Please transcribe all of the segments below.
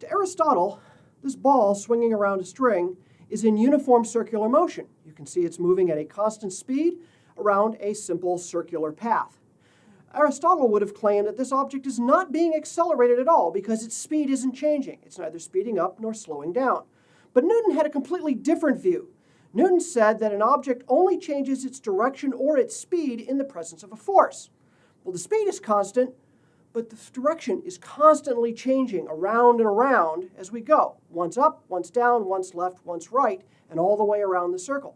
To Aristotle, this ball swinging around a string is in uniform circular motion. You can see it's moving at a constant speed around a simple circular path. Aristotle would have claimed that this object is not being accelerated at all because its speed isn't changing. It's neither speeding up nor slowing down. But Newton had a completely different view. Newton said that an object only changes its direction or its speed in the presence of a force. Well, the speed is constant, but the direction is constantly changing around and around as we go. Once up, once down, once left, once right, and all the way around the circle.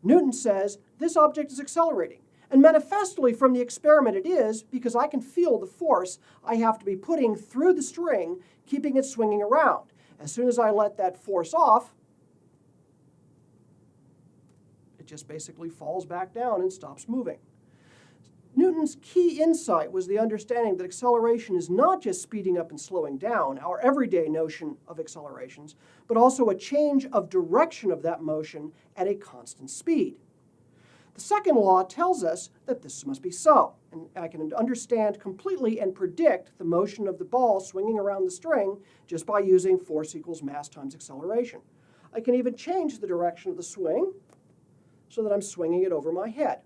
Newton says this object is accelerating. And manifestly from the experiment it is, because I can feel the force I have to be putting through the string, keeping it swinging around. As soon as I let that force off, it just basically falls back down and stops moving. Newton's key insight was the understanding that acceleration is not just speeding up and slowing down, our everyday notion of accelerations, but also a change of direction of that motion at a constant speed. The second law tells us that this must be so, and I can understand completely and predict the motion of the ball swinging around the string just by using force equals mass times acceleration. I can even change the direction of the swing so that I'm swinging it over my head.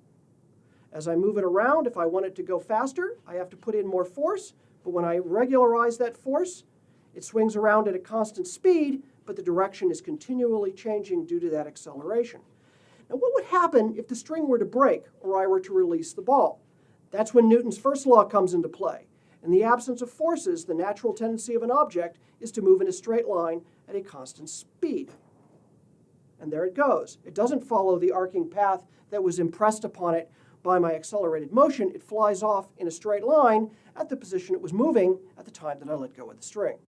As I move it around, if I want it to go faster, I have to put in more force, but when I regularize that force, it swings around at a constant speed, but the direction is continually changing due to that acceleration. Now, what would happen if the string were to break or I were to release the ball? That's when Newton's first law comes into play. In the absence of forces, the natural tendency of an object is to move in a straight line at a constant speed. And there it goes. It doesn't follow the arcing path that was impressed upon it by my accelerated motion. It flies off in a straight line at the position it was moving at the time that I let go of the string.